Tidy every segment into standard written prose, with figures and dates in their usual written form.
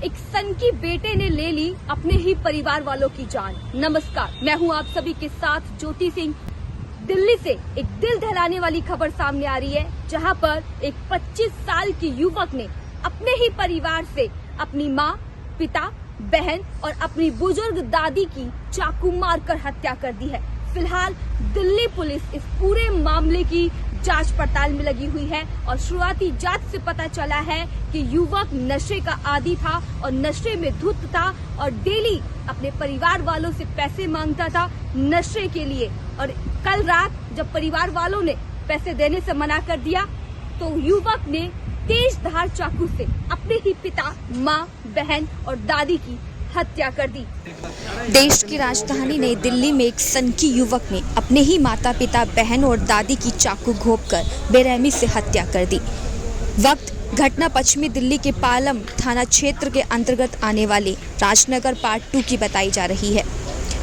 एक सन की बेटे ने ले ली अपने ही परिवार वालों की जान। नमस्कार, मैं हूं आप सभी के साथ ज्योति सिंह। दिल्ली से एक दिल दहलाने वाली खबर सामने आ रही है, जहां पर एक 25 साल की युवक ने अपने ही परिवार से अपनी मां, पिता, बहन और अपनी बुजुर्ग दादी की चाकू मारकर हत्या कर दी है। फिलहाल दिल्ली पुलिस इस पूरे मामले की जांच पड़ताल में लगी हुई है और शुरुआती जांच से पता चला है कि युवक नशे का आदी था और नशे में धुत था और डेली अपने परिवार वालों से पैसे मांगता था नशे के लिए। और कल रात जब परिवार वालों ने पैसे देने से मना कर दिया तो युवक ने तेज धार चाकू से अपने ही पिता, मां, बहन और दादी की हत्या कर दी। देश की राजधानी नई दिल्ली में एक सनकी युवक ने अपने ही माता पिता, बहन और दादी की चाकू घोंपकर बेरहमी से हत्या कर दी। वक्त घटना पश्चिमी दिल्ली के पालम थाना क्षेत्र के अंतर्गत आने वाले राजनगर पार्ट 2 की बताई जा रही है।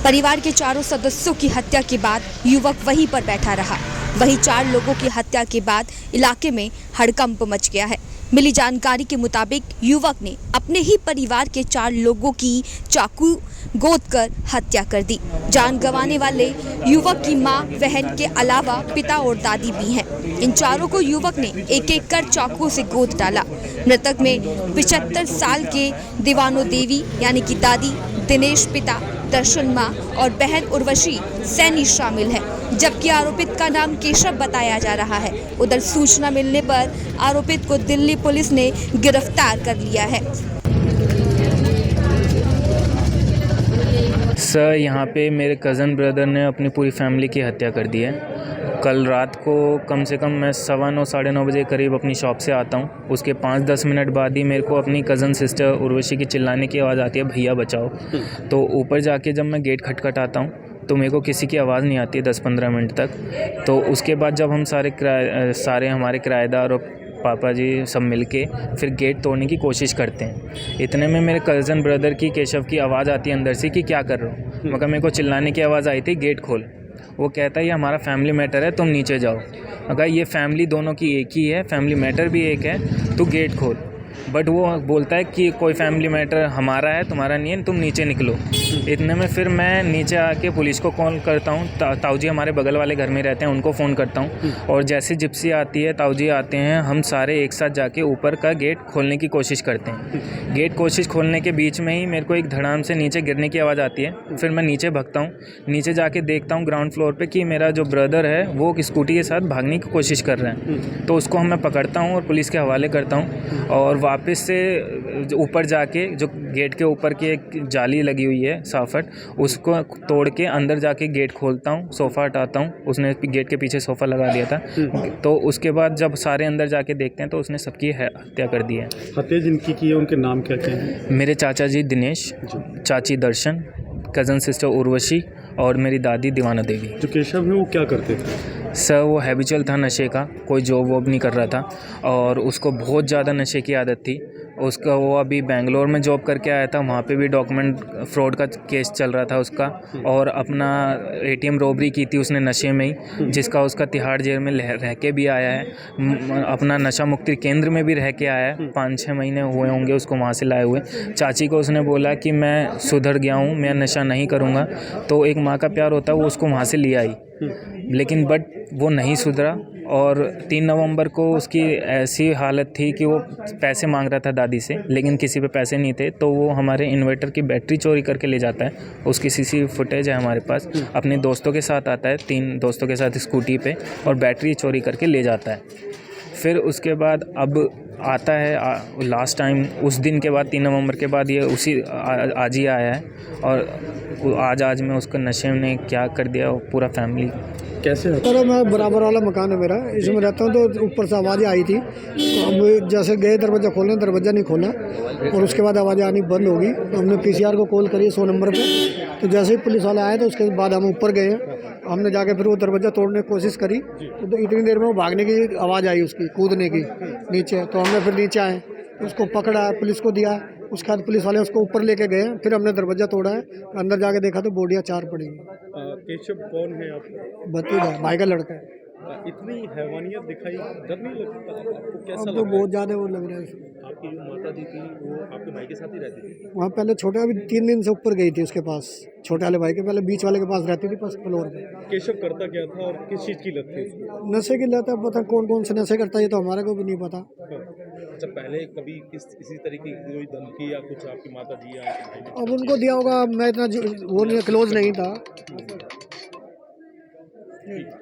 परिवार के चारों सदस्यों की हत्या के बाद युवक वहीं पर बैठा रहा। वहीं 4 लोगों की हत्या के बाद इलाके में हड़कंप मच गया है। मिली जानकारी के मुताबिक युवक ने अपने ही परिवार के 4 लोगों की चाकू गोदकर हत्या कर दी। जान गंवाने वाले युवक की मां, बहन के अलावा पिता और दादी भी हैं। इन चारों को युवक ने एक एक कर चाकू से गोद डाला। मृतक में 75 साल के दीवानो देवी यानी कि दादी, दिनेश पिता, दर्शन मां और बहन उर्वशी सैनी शामिल है, जबकि आरोपित का नाम केशव बताया जा रहा है। उधर सूचना मिलने पर आरोपित को दिल्ली पुलिस ने गिरफ्तार कर लिया है। सर, यहाँ पे मेरे कज़न ब्रदर ने अपनी पूरी फैमिली की हत्या कर दी है। कल रात को कम से कम मैं 9:15 साढ़े 9 बजे करीब अपनी शॉप से आता हूँ। उसके 5-10 मिनट बाद ही मेरे को अपनी कज़न सिस्टर उर्वशी की चिल्लाने की आवाज़ आती है, भैया बचाओ। तो ऊपर जाके जब मैं गेट खटखटाता हूँ तो मेरे को किसी की आवाज़ नहीं आती है 10-15 मिनट तक। तो उसके बाद जब हम सारे हमारे किराएदार और पापा जी सब मिलके फिर गेट तोड़ने की कोशिश करते हैं। इतने में मेरे कज़न ब्रदर की, केशव की आवाज़ आती है अंदर से कि क्या कर रहे हो। मगर मेरे को चिल्लाने की आवाज़ आई थी, गेट खोल। वो कहता है ये हमारा फैमिली मैटर है, तुम नीचे जाओ। अगर ये फैमिली दोनों की एक ही है, फैमिली मैटर भी एक है, तो गेट खोल। बट वो बोलता है कि कोई फैमिली मैटर हमारा है, तुम्हारा नहीं है, तुम नीचे निकलो। इतने में फिर मैं नीचे आके पुलिस को कॉल करता हूँ। ताऊ जी हमारे बगल वाले घर में रहते हैं, उनको फ़ोन करता हूँ। और जैसे जिप्सी आती है, ताऊ जी आते हैं, हम सारे एक साथ जाके ऊपर का गेट खोलने की कोशिश करते हैं। गेट कोशिश खोलने के बीच में ही मेरे को एक धड़ाम से नीचे गिरने की आवाज़ आती है। फिर मैं नीचे भागता हूँ। नीचे जाके देखता हूँ ग्राउंड फ्लोर पर कि मेरा जो ब्रदर है वो स्कूटी के साथ भागने की कोशिश कर रहे हैं। तो उसको मैं पकड़ता हूँ और पुलिस के हवाले करता हूँ। और वापस से ऊपर जाके जो गेट के ऊपर की एक जाली लगी हुई है साफट, उसको तोड़ के अंदर जाके गेट खोलता हूँ, सोफ़ा हटाता हूँ। उसने गेट के पीछे सोफ़ा लगा दिया था। तो उसके बाद जब सारे अंदर जाके देखते हैं तो उसने सबकी हत्या कर दी है। हत्या जिनकी की है उनके नाम क्या क्या हैं? मेरे चाचा जी दिनेश, चाची दर्शन, कज़न सिस्टर उर्वशी और मेरी दादी दीवाना देवी। जो केशव है वो क्या करते थे? सर, वो हैबिचुअल था नशे का, कोई जॉब वॉब नहीं कर रहा था और उसको बहुत ज़्यादा नशे की आदत थी। उसका वो अभी बेंगलोर में जॉब करके आया था, वहाँ पे भी डॉक्यूमेंट फ्रॉड का केस चल रहा था उसका। और अपना ATM रॉबरी की थी उसने नशे में ही, जिसका उसका तिहाड़ जेल में रह के भी आया है। अपना नशा मुक्ति केंद्र में भी रह के आया है। 5-6 महीने हुए होंगे उसको वहाँ से लाए हुए। चाची को उसने बोला कि मैं सुधर गया हूँ, मैं नशा नहीं करूँगा। तो एक माँ का प्यार होता है, वो उसको वहाँ से ले आई, लेकिन बट वो नहीं सुधरा। और 3 नवंबर को उसकी ऐसी हालत थी कि वो पैसे मांग रहा था दादी से, लेकिन किसी पे पैसे नहीं थे। तो वो हमारे इन्वर्टर की बैटरी चोरी करके ले जाता है। उसकी CC फुटेज है हमारे पास। अपने दोस्तों के साथ आता है, 3 दोस्तों के साथ स्कूटी पे, और बैटरी चोरी करके ले जाता है। फिर उसके बाद अब आता है लास्ट टाइम, उस दिन के बाद 3 नवंबर के बाद ये आज ही आया है। और आज में उसको नशे ने क्या कर दिया, पूरा फैमिली कैसे है? सर, मैं बराबर वाला मकान है मेरा, इसमें रहता हूँ। तो ऊपर से आवाज़ें आई थी, तो हम जैसे गए दरवाज़ा खोलने, दरवाज़ा नहीं खोला और उसके बाद आवाज़ें आनी बंद हो गई। तो हमने PCR को कॉल करी 100 नंबर पे। तो जैसे ही पुलिस वाले आए तो उसके बाद हम ऊपर गए। हमने जाके फिर वो दरवाज़ा तोड़ने की कोशिश करी, तो इतनी देर में वो भागने की आवाज़ आई उसकी, कूदने की नीचे। तो हमने फिर नीचे आए, उसको पकड़ा, पुलिस को दिया। उसके बाद पुलिस वाले उसको ऊपर लेके गए। फिर हमने दरवाज़ा तोड़ा है, अंदर जाके देखा तो बोडियाँ 4 पड़ी। केशव कौन है आपका? भतीजा, भाई का लड़का है। इतनी हैवानियत दिखाई, डर नहीं लगता आपको? कैसा अब लग तो रहा बहुत ज़्यादा वो लग रहा है है? आपकी जो माता जी थी वो आपके भाई के साथ ही रहती थी? वहाँ पहले छोटे अभी 3 दिन से ऊपर गई थी उसके पास, छोटे वाले भाई के, पहले बीच वाले के पास रहती थी फर्स्ट फ्लोर पे। केशव करता क्या था और किस चीज़ की लत थी उसको? नशे की लत है, पता कौन कौन से नशे करता है ये तो हमारे को भी नहीं पता। अच्छा, पहले कभी किसी तरीके की कोई धमकी या कुछ आपकी माता जी या आपके भाई ने? अब उनको दिया होगा, मैं इतना वो नहीं क्लोज नहीं था। ठीक।